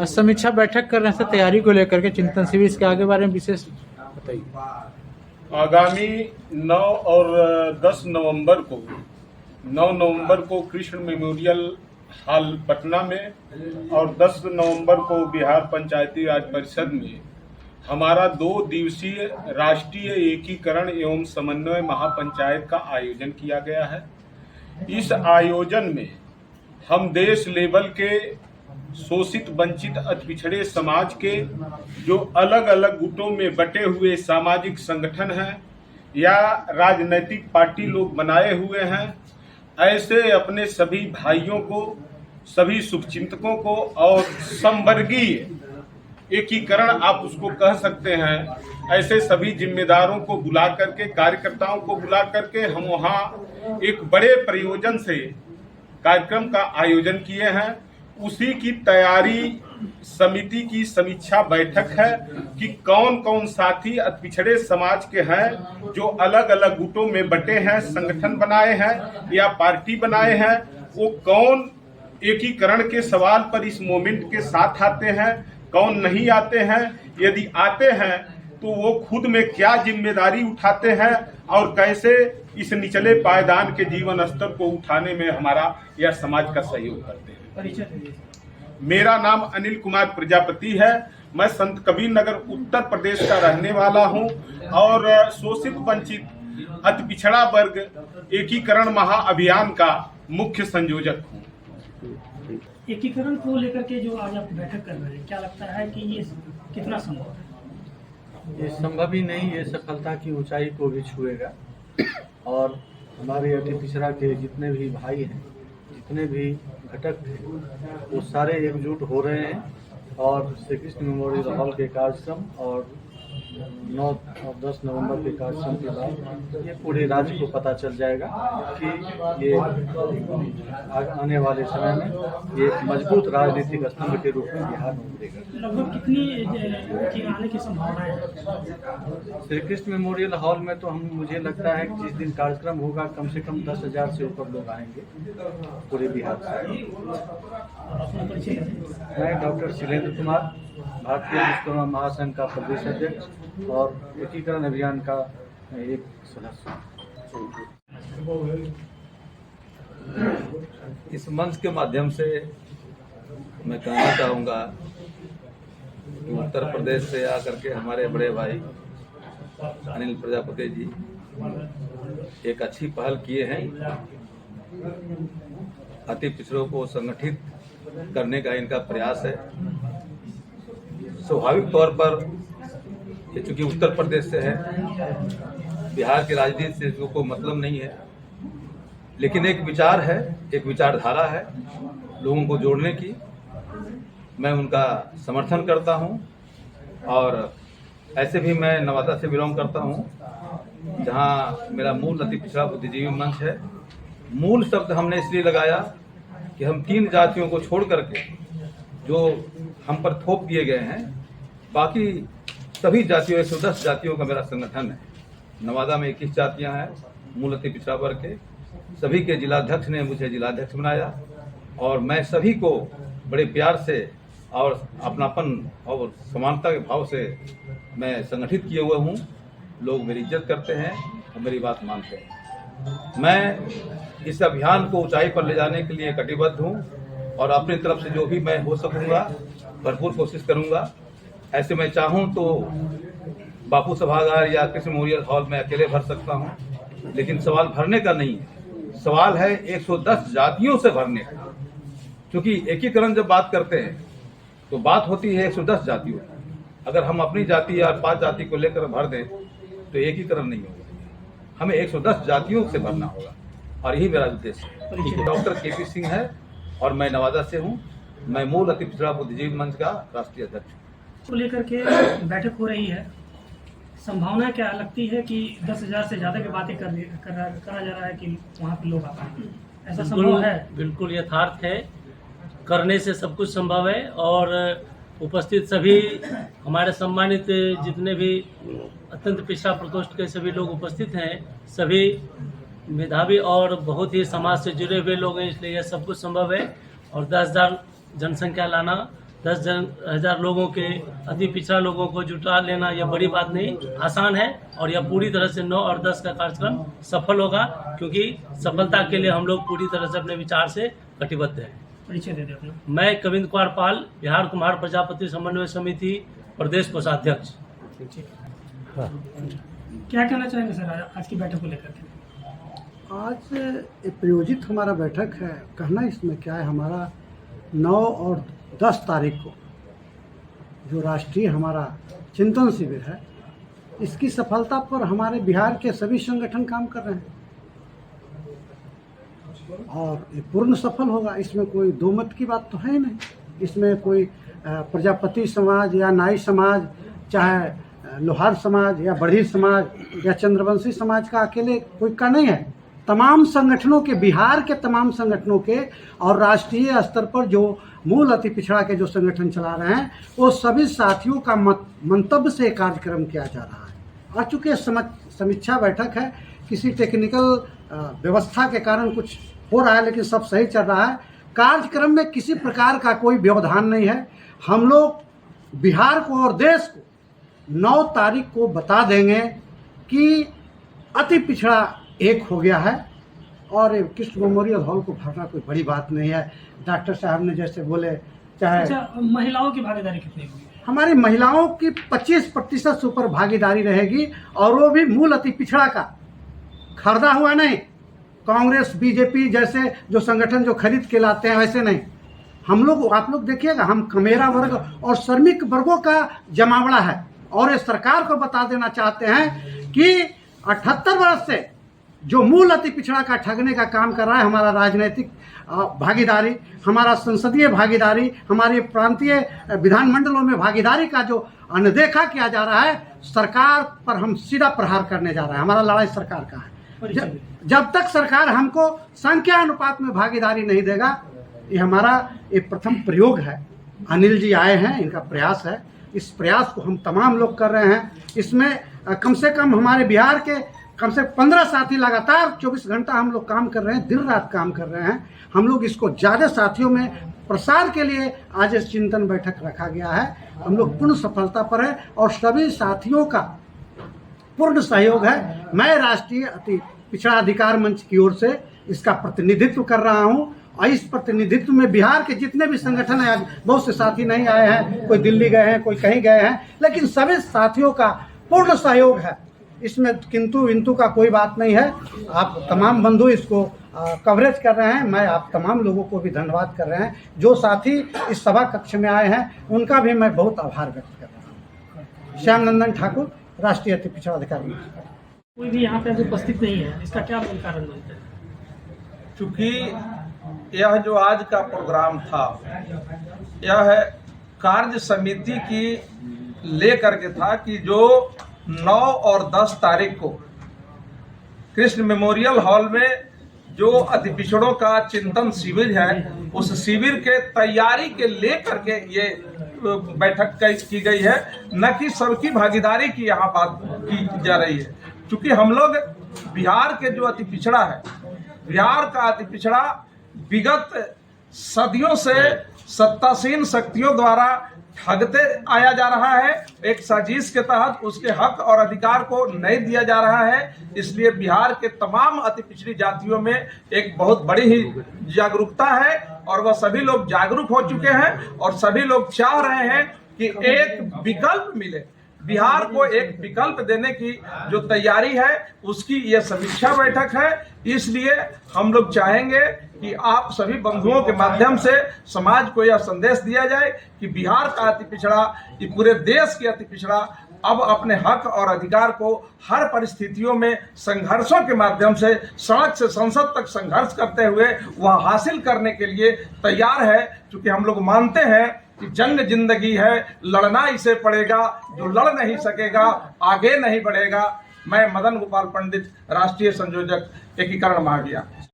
समीक्षा बैठक कर रहे हैं तैयारी को लेकर के चिंतन शिविर, इसके आगे बारे में विशेष बताइए। आगामी 9 और 10 नवंबर को 9 नवंबर को कृष्ण मेमोरियल हॉल पटना में और 10 नवंबर को बिहार पंचायती राज परिषद में हमारा 2 दिवसीय राष्ट्रीय एकीकरण एवं समन्वय महापंचायत का आयोजन किया गया है। इस आयोजन में हम देश लेवल के शोषित वंचित अति पिछड़े समाज के जो अलग अलग गुटों में बटे हुए सामाजिक संगठन हैं या राजनीतिक पार्टी लोग बनाए हुए हैं, ऐसे अपने सभी भाइयों को, सभी शुभचिंतकों को और समवर्गीय एकीकरण आप उसको कह सकते हैं, ऐसे सभी जिम्मेदारों को बुला करके, कार्यकर्ताओं को बुला करके हम वहाँ एक बड़े प्रयोजन से कार्यक्रम का आयोजन किए हैं। उसी की तैयारी समिति की समीक्षा बैठक है कि कौन कौन साथी अति पिछड़े समाज के हैं जो अलग अलग गुटों में बटे हैं, संगठन बनाए हैं या पार्टी बनाए हैं, वो कौन एकीकरण के सवाल पर इस मोमेंट के साथ आते हैं, कौन नहीं आते हैं, यदि आते हैं तो वो खुद में क्या जिम्मेदारी उठाते हैं और कैसे इस निचले पायदान के जीवन स्तर को उठाने में हमारा या समाज का सहयोग करते हैं। मेरा नाम अनिल कुमार प्रजापति है। मैं संत कबीर नगर उत्तर प्रदेश का रहने वाला हूं और शोषित वंचित अति पिछड़ा वर्ग एकीकरण महाअभियान का मुख्य संयोजक हूं। एकीकरण को लेकर के जो आज आप बैठक कर रहे हैं, क्या लगता है कि ये कितना संभव है? ये संभव ही नहीं, ये सफलता की ऊंचाई को भी छुएगा और हमारे अति पिछड़ा के जितने भी भाई हैं, जितने भी घटक हैं, वो सारे एकजुट हो रहे हैं और श्री कृष्ण मेमोरियल हॉल के कार्यक्रम और 9 और 10 नवंबर के कार्यक्रम के बाद ये पूरे राज्य को पता चल जाएगा कि ये आने वाले समय में ये मजबूत राजनीतिक स्तंभ के रूप में बिहार में उभरेगा। लगभग कितनी आने की संभावना है? श्री कृष्ण मेमोरियल हॉल में तो मुझे लगता है कि जिस दिन कार्यक्रम होगा कम से कम 10,000 से ऊपर लोग आएंगे पूरे बिहार से। मैं डॉक्टर शैलेंद्र कुमार, भारतीय विश्वकर्मा महासंघ का प्रदेश अध्यक्ष और एकीकरण अभियान का एक सदस्य। इस मंच के माध्यम से मैं कहना चाहूँगा कि उत्तर प्रदेश से आकर के हमारे बड़े भाई अनिल प्रजापति जी एक अच्छी पहल किए हैं। अति पिछड़ों को संगठित करने का इनका प्रयास है। स्वाभाविक तौर पर ये चूंकि उत्तर प्रदेश से है, बिहार की राजनीति से इसको कोई मतलब नहीं है, लेकिन एक विचार है, एक विचारधारा है लोगों को जोड़ने की। मैं उनका समर्थन करता हूं और ऐसे भी मैं नवादा से बिलोंग करता हूं, जहां मेरा मूल अति पिछड़ा बुद्धिजीवी मंच है। मूल शब्द हमने इसलिए लगाया कि हम 3 जातियों को छोड़ करके जो हम पर थोप दिए गए हैं, बाकी सभी जातियों 110 जातियों का मेरा संगठन है। नवादा में 21 जातियां हैं मूल अति पिछड़ा वर्ग के। सभी के जिलाध्यक्ष ने मुझे जिलाध्यक्ष बनाया और मैं सभी को बड़े प्यार से और अपनापन और समानता के भाव से मैं संगठित किए हुए हूँ। लोग मेरी इज्जत करते हैं और मेरी बात मानते हैं। मैं इस अभियान को ऊंचाई पर ले जाने के लिए कटिबद्ध हूँ और अपनी तरफ से जो भी मैं हो सकूँगा भरपूर कोशिश करूँगा। ऐसे मैं चाहूँ तो बापू सभागार या कृष्ण मेमोरियल हॉल में अकेले भर सकता हूँ, लेकिन सवाल भरने का नहीं है, सवाल है 110 जातियों से भरने का। क्योंकि एकीकरण जब बात करते हैं तो बात होती है 110 जातियों की। अगर हम अपनी जाति या 5 जाति को लेकर भर दें तो एकीकरण नहीं होगा, हमें 110 जातियों से भरना होगा और यही मेरा उद्देश्य है। डॉक्टर KP सिंह है और मैं नवादा से हूँ। मैं मूल अति पिछड़ा बुद्धिजीवी मंच का राष्ट्रीय अध्यक्ष हूँ। को लेकर के बैठक हो रही है, संभावना क्या लगती है कि 10,000 से ज़्यादा की बातें करा जा रहा है कि वहाँ पे लोग आ पाएंगे, ऐसा संभव है? बिल्कुल यथार्थ है, करने से सब कुछ संभव है और उपस्थित सभी हमारे सम्मानित जितने भी अत्यंत पिछड़ा प्रकोष्ठ के सभी लोग उपस्थित हैं, सभी मेधावी और बहुत ही समाज से जुड़े हुए लोग हैं, इसलिए यह सब कुछ संभव है। और 10,000 जनसंख्या लाना, 10,000 लोगों के अति पिछड़ा लोगों को जुटा लेना यह बड़ी बात नहीं, आसान है। और यह पूरी तरह से 9 और 10 का कार्यक्रम सफल होगा, क्योंकि सफलता के लिए हम लोग पूरी तरह से अपने विचार से कटिबद्ध हैं। परिचय दे दें अपना। मैं कविंद्र कुमार पाल, बिहार कुम्हार प्रजापति समन्वय समिति प्रदेश कोषाध्यक्ष। क्या कहना चाहेंगे सर आज की बैठक को लेकर के? आज प्रायोजित हमारा बैठक है। कहना इसमें क्या है, हमारा 9 और 10 तारीख को जो राष्ट्रीय हमारा चिंतन शिविर है, इसकी सफलता पर हमारे बिहार के सभी संगठन काम कर रहे हैं और ये पूर्ण सफल होगा। इसमें कोई दो मत की बात तो है ही नहीं। इसमें कोई प्रजापति समाज या नाई समाज, चाहे लोहार समाज या बढ़ी समाज या चंद्रवंशी समाज का अकेले कोई का नहीं है। तमाम संगठनों के, बिहार के तमाम संगठनों के और राष्ट्रीय स्तर पर जो मूल अति पिछड़ा के जो संगठन चला रहे हैं, वो सभी साथियों का मंतव्य से कार्यक्रम किया जा रहा है। और चूँकि समीक्षा बैठक है, किसी टेक्निकल व्यवस्था के कारण कुछ हो रहा है, लेकिन सब सही चल रहा है। कार्यक्रम में किसी प्रकार का कोई व्यवधान नहीं है। हम लोग बिहार को और देश को 9 तारीख को बता देंगे कि अति पिछड़ा एक हो गया है और कृष्ण मेमोरियल हॉल को भरना कोई बड़ी बात नहीं है। डॉक्टर साहब ने जैसे बोले, चाहे अच्छा, महिलाओं की भागीदारी कितनी होगी? हमारी महिलाओं की 25% से ऊपर भागीदारी रहेगी, और वो भी मूल अति पिछड़ा का, खरीदा हुआ नहीं। कांग्रेस बीजेपी जैसे जो संगठन जो खरीद के लाते हैं वैसे नहीं। हम लोग, आप लोग देखिएगा, हम कमेरा वर्ग और श्रमिक वर्गों का जमावड़ा है। और ये सरकार को बता देना चाहते हैं कि 78 वर्ष से जो मूल अति पिछड़ा का ठगने का काम कर रहा है, हमारा राजनीतिक भागीदारी, हमारा संसदीय भागीदारी, हमारे प्रांतीय विधानमंडलों में भागीदारी का जो अनदेखा किया जा रहा है, सरकार पर हम सीधा प्रहार करने जा रहे हैं। हमारा लड़ाई सरकार का है। जब तक सरकार हमको संख्या अनुपात में भागीदारी नहीं देगा, ये हमारा एक प्रथम प्रयोग है। अनिल जी आए हैं, इनका प्रयास है। इस प्रयास को हम तमाम लोग कर रहे हैं। इसमें कम से कम हमारे बिहार के कम से 15 साथी लगातार 24 घंटा हम लोग काम कर रहे हैं, दिन रात काम कर रहे हैं। हम लोग इसको ज़्यादा साथियों में प्रसार के लिए आज इस चिंतन बैठक रखा गया है। हम लोग पूर्ण सफलता पर है और सभी साथियों का पूर्ण सहयोग है। मैं राष्ट्रीय अति पिछड़ा अधिकार मंच की ओर से इसका प्रतिनिधित्व कर रहा हूं और इस प्रतिनिधित्व में बिहार के जितने भी संगठन हैं, आज बहुत से साथी नहीं आए हैं, कोई दिल्ली गए हैं, कोई कहीं गए हैं, लेकिन सभी साथियों का पूर्ण सहयोग है। इसमें किंतु विंतु का कोई बात नहीं है। आप तमाम बंधु इसको कवरेज कर रहे हैं। मैं आप तमाम लोगों को भी धन्यवाद कर रहे हैं। जो साथी इस सभा कक्ष में आए हैं, उनका भी मैं बहुत आभार व्यक्त कर रहा हूँ। श्याम नंदन ठाकुर, राष्ट्रीय अति पिछड़ा अधिकार मंच। कोई भी यहाँ पे आज उपस्थित नहीं है, इसका क्या मूल कारण बनता है? क्योंकि यह जो आज का प्रोग्राम था, यह कार्य समिति की लेकर के था कि जो 9 और 10 तारीख को कृष्ण मेमोरियल हॉल में जो अति पिछड़ों का चिंतन शिविर है, उस शिविर के तैयारी के लेकर के ये बैठक की गई है, न कि सबकी भागीदारी की यहाँ बात की जा रही है। क्योंकि हम लोग बिहार के जो अति पिछड़ा है, बिहार का अति पिछड़ा विगत सदियों से सत्तासीन शक्तियों द्वारा ठगते आया जा रहा है। एक साजिश के तहत उसके हक और अधिकार को नहीं दिया जा रहा है। इसलिए बिहार के तमाम अति पिछड़ी जातियों में एक बहुत बड़ी ही जागरूकता है और वह सभी लोग जागरूक हो चुके हैं और सभी लोग चाह रहे हैं कि एक विकल्प मिले। बिहार को एक विकल्प देने की जो तैयारी है, उसकी यह समीक्षा बैठक है। इसलिए हम लोग चाहेंगे कि आप सभी बंधुओं के माध्यम से समाज को यह संदेश दिया जाए कि बिहार का अति पिछड़ा, ये पूरे देश के अति पिछड़ा अब अपने हक और अधिकार को हर परिस्थितियों में संघर्षों के माध्यम से सड़क से संसद तक संघर्ष करते हुए वह हासिल करने के लिए तैयार है। क्योंकि हम लोग मानते हैं कि जंग जिंदगी है, लड़ना इसे पड़ेगा, जो लड़ नहीं सकेगा आगे नहीं बढ़ेगा। मैं मदन गोपाल पंडित, राष्ट्रीय संयोजक, एकीकरण मागिया।